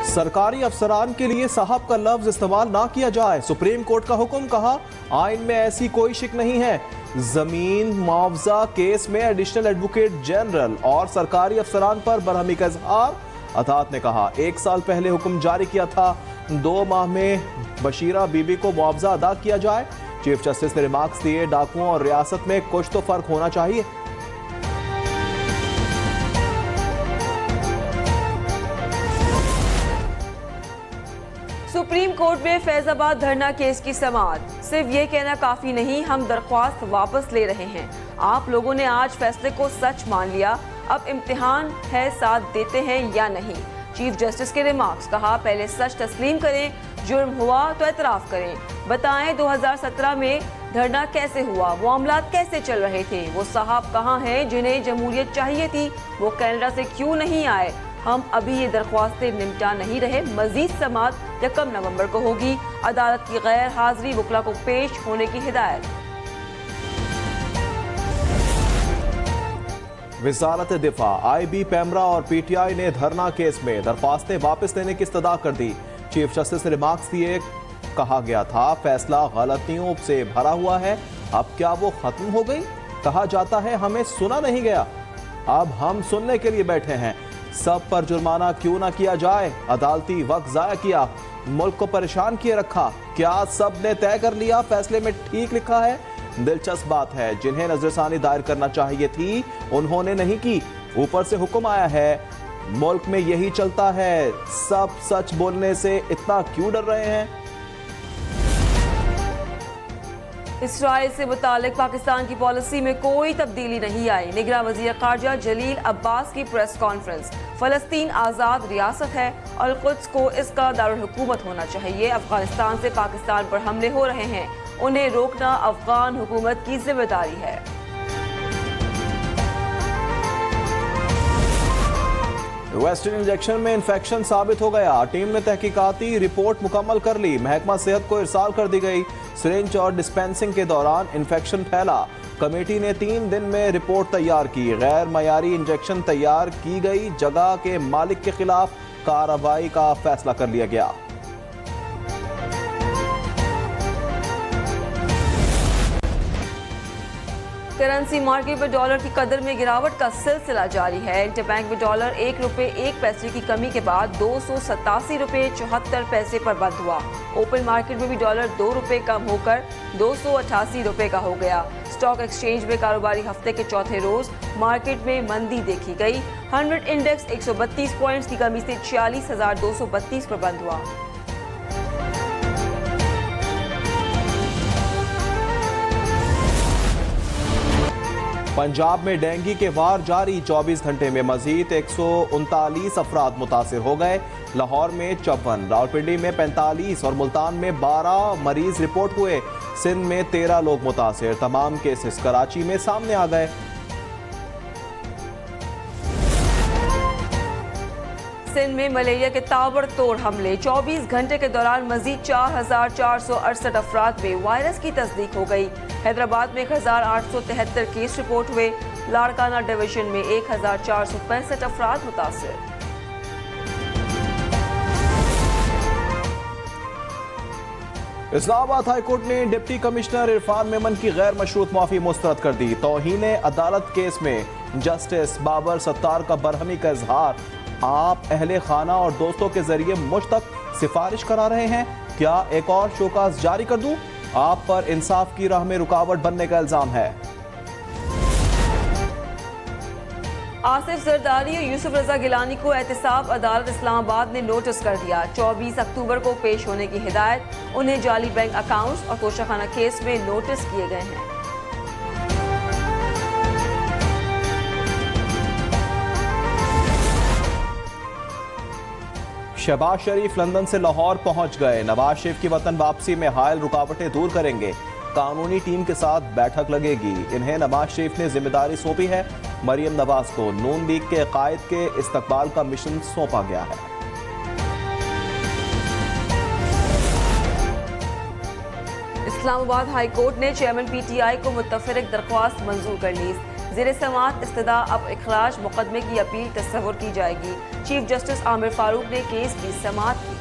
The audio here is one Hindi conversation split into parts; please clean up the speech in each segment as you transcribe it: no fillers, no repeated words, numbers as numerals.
सरकारी अफसरान के लिए साहब का लफ्ज इस्तेमाल ना किया जाए, सुप्रीम कोर्ट का हुक्म। कहा आइन में ऐसी कोई शिक नहीं है। जमीन मुआवजा केस में एडिशनल एडवोकेट जनरल और सरकारी अफसरान पर बरहमी का इजहार। अदालत ने कहा 1 साल पहले हुक्म जारी किया था, 2 माह में बशीरा बीबी को मुआवजा अदा किया जाए। चीफ जस्टिस ने रिमार्क्स दिए, डाकुओं और रियासत में कुछ तो फर्क होना चाहिए। सुप्रीम कोर्ट में फैजाबाद धरना केस की समाअत। सिर्फ ये कहना काफी नहीं, हम दरख्वास्त वापस ले रहे हैं। आप लोगों ने आज फैसले को सच मान लिया, अब इम्तिहान है साथ देते हैं या नहीं। चीफ जस्टिस के रिमार्क्स। कहा पहले सच तस्लीम करें, जुर्म हुआ तो एतराफ करें, बताएं 2017 में धरना कैसे हुआ, मामलात कैसे चल रहे थे, वो साहब कहाँ हैं जिन्हें जमहूरियत चाहिए थी, वो कनाडा से क्यों नहीं आए। हम अभी ये दरख्वास्तें निपटा नहीं रहे। मजीद समाअत 1 नवंबर को होगी। अदालत की गैर हाजिरी वकला को पेश होने की हिदायत। वजारत दिफा, IB पैमरा और PTI ने धरना केस में दरख्वास्तें वापस लेने की इस्तदा कर दी। चीफ जस्टिस ने रिमार्क्स दिए, कहा गया था फैसला गलतियों से भरा हुआ है, अब क्या वो खत्म हो गई। कहा जाता है हमें सुना नहीं गया, अब हम सुनने के लिए बैठे हैं। सब पर जुर्माना क्यों ना किया जाए, अदालती वक्त जाया किया, मुल्क को परेशान किए रखा। क्या सब ने तय कर लिया फैसले में ठीक लिखा है। दिलचस्प बात है, जिन्हें नजरसानी दायर करना चाहिए थी उन्होंने नहीं की। ऊपर से हुक्म आया है, मुल्क में यही चलता है, सब सच बोलने से इतना क्यों डर रहे हैं। इसराइल से मुतालिक पाकिस्तान की पॉलिसी में कोई तब्दीली नहीं आई। निगरान वज़ीर ख़ारजा जलील अब्बास की प्रेस कॉन्फ्रेंस। फ़लस्तीन आज़ाद रियासत है और क़ुद्स को इसका दारुल हुकूमत होना चाहिए। अफगानिस्तान से पाकिस्तान पर हमले हो रहे हैं, उन्हें रोकना अफगान हुकूमत की जिम्मेदारी है। वेस्टर्न इंजेक्शन में इंफेक्शन साबित हो गया, टीम ने तहकीकाती रिपोर्ट मुकम्मल कर ली, महकमा सेहत को इरसाल कर दी गई। सिरिंज और डिस्पेंसिंग के दौरान इंफेक्शन फैला, कमेटी ने 3 दिन में रिपोर्ट तैयार की। गैर मयारी इंजेक्शन तैयार की गई जगह के मालिक के खिलाफ कार्रवाई का फैसला कर लिया गया। करेंसी मार्केट में डॉलर की कदर में गिरावट का सिलसिला जारी है। इंटरबैंक में डॉलर 1 रुपये 1 पैसे की कमी के बाद 287 रुपये 74 पैसे पर बंद हुआ। ओपन मार्केट में भी डॉलर 2 रुपये कम होकर 288 रुपये का हो गया। स्टॉक एक्सचेंज में कारोबारी हफ्ते के चौथे रोज मार्केट में मंदी देखी गई। 100 इंडेक्स 132 पॉइंट्स की कमी से 46,232 पर बंद हुआ। पंजाब में डेंगू के वार जारी, 24 घंटे में मजीद 139 अफराद मुतासिर हो गए। लाहौर में 54, रावलपिंडी में 45 और मुल्तान में 12 मरीज रिपोर्ट हुए। सिंध में 13 लोग मुतासिर, तमाम केसेस कराची में सामने आ गए। सिंध में मलेरिया के ताबड़तोड़ हमले, 24 घंटे के दौरान मजीद 4,468 अफराद में वायरस की तस्दीक हो गई। हैदराबाद में 1,873 केस रिपोर्ट हुए। लाड़काना डिवीजन में 1,465 अफराद मुतासिर। इस्लामाबाद हाईकोर्ट ने डिप्टी कमिश्नर इरफान मेमन की गैर मशरूत माफी मुस्तरद कर दी। तौहीन अदालत केस में जस्टिस बाबर सत्तार का बरहमी का इजहार। आप अहले खाना और दोस्तों के जरिए मुझ तक सिफारिश करा रहे हैं, क्या एक और शोकाज जारी कर दूं? आप पर इंसाफ की राह में रुकावट बनने का इल्जाम है। आसिफ जरदारी और यूसुफ रजा गिलानी को एहतसाब अदालत इस्लामाबाद ने नोटिस कर दिया। 24 अक्टूबर को पेश होने की हिदायत। उन्हें जाली बैंक अकाउंट्स और तोशाखाना केस में नोटिस किए गए हैं। शहबाज शरीफ लंदन से लाहौर पहुंच गए। नवाज शरीफ की वतन वापसी में हायल रुकावटें दूर करेंगे। कानूनी टीम के साथ बैठक लगेगी। इन्हें नवाज शरीफ ने जिम्मेदारी सौंपी है। मरियम नवाज को नून लीग के कायद के इस्तकबाल का मिशन सौंपा गया है। इस्लामाबाद हाई कोर्ट ने चेयरमैन PTI को मुतफरिक दरख्वास्त मंजूर कर ली। ज़ेर समाअत इस्तदा अब इखराज मुकदमे की अपील तस्वुर की जाएगी। चीफ जस्टिस आमिर फारूक ने केस की समाअत की।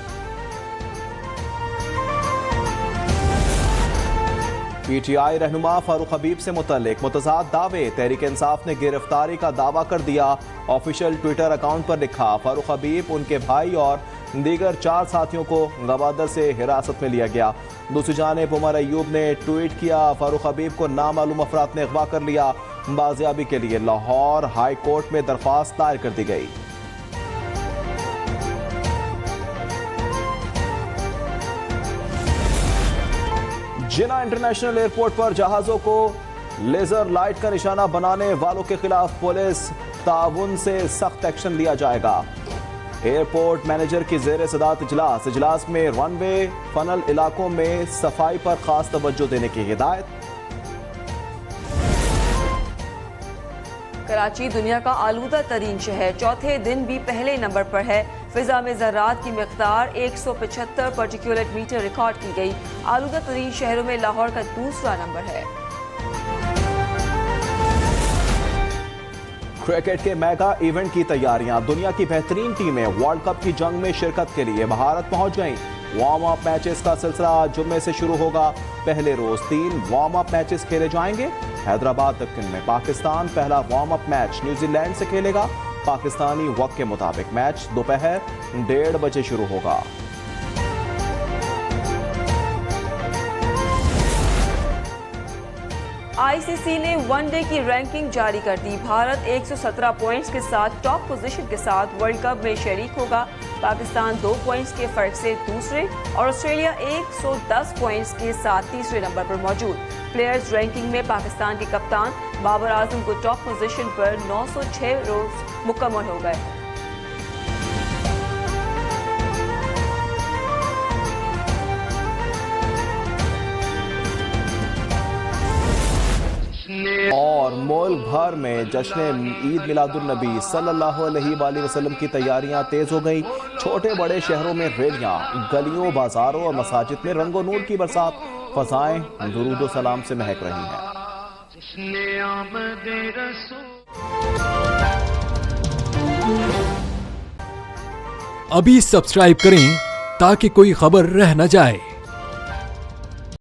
PTI रहनुमा फारूक हबीब से मुतल्लिक मुतज़ाद दावे, तहरीक इंसाफ ने गिरफ्तारी का दावा कर दिया। ऑफिशियल ट्विटर अकाउंट पर लिखा, फारूक हबीब, उनके भाई और दीगर 4 साथियों को गवादर से हिरासत में लिया गया। दूसरी जानिब उमर अयूब ने ट्वीट किया, फारूक हबीब को नामालूम अफराद ने अगवा कर लिया। बाजियाबी के लिए लाहौर हाई कोर्ट में दरख्वास्त दायर कर दी गई। जिना इंटरनेशनल एयरपोर्ट पर जहाजों को लेजर लाइट का निशाना बनाने वालों के खिलाफ पुलिस ताउन से सख्त एक्शन लिया जाएगा। एयरपोर्ट मैनेजर की जेर सदारत इजलास में रनवे फनल इलाकों में सफाई पर खास तवज्जो देने की हिदायत। कराची दुनिया का आलूदा तरीन शहर चौथे दिन भी पहले नंबर पर है। फिजा में ज़र्रात की मिक़दार 175 पार्टिकुलेट मीटर रिकॉर्ड की गई। आलूदा तरीन शहरों में लाहौर का दूसरा नंबर है। क्रिकेट के मेगा इवेंट की तैयारियां, दुनिया की बेहतरीन टीमें वर्ल्ड कप की जंग में शिरकत के लिए भारत पहुंच गईं। वार्म अप मैचेस का सिलसिला जुम्मे से शुरू होगा। पहले रोज 3 वार्म अप मैचेस खेले जाएंगे। हैदराबाद दक्कन में पाकिस्तान पहला वार्म अप मैच न्यूजीलैंड से खेलेगा। पाकिस्तानी वक्त के मुताबिक मैच दोपहर 1:30 बजे शुरू होगा। ICC ने वनडे की रैंकिंग जारी कर दी। भारत 117 पॉइंट्स के साथ टॉप पोजीशन के साथ वर्ल्ड कप में शरीक होगा। पाकिस्तान 2 पॉइंट्स के फर्क से दूसरे और ऑस्ट्रेलिया 110 पॉइंट्स के साथ तीसरे नंबर पर मौजूद। प्लेयर्स रैंकिंग में पाकिस्तान के कप्तान बाबर आजम को टॉप पोजीशन पर 906 रोज मुकम्मल हो गए। और मुल्क भर में जश्न ईद मिलादुन्नबी सल्लल्लाहु अलैहि वसल्लम की तैयारियां तेज हो गई। छोटे बड़े शहरों में रैलियां, गलियों, बाजारों और मसाजिद में रंगो नूर की बरसात। फजाएं दुरूद सलाम से महक रही हैं। अभी सब्सक्राइब करें ताकि कोई खबर रह न जाए।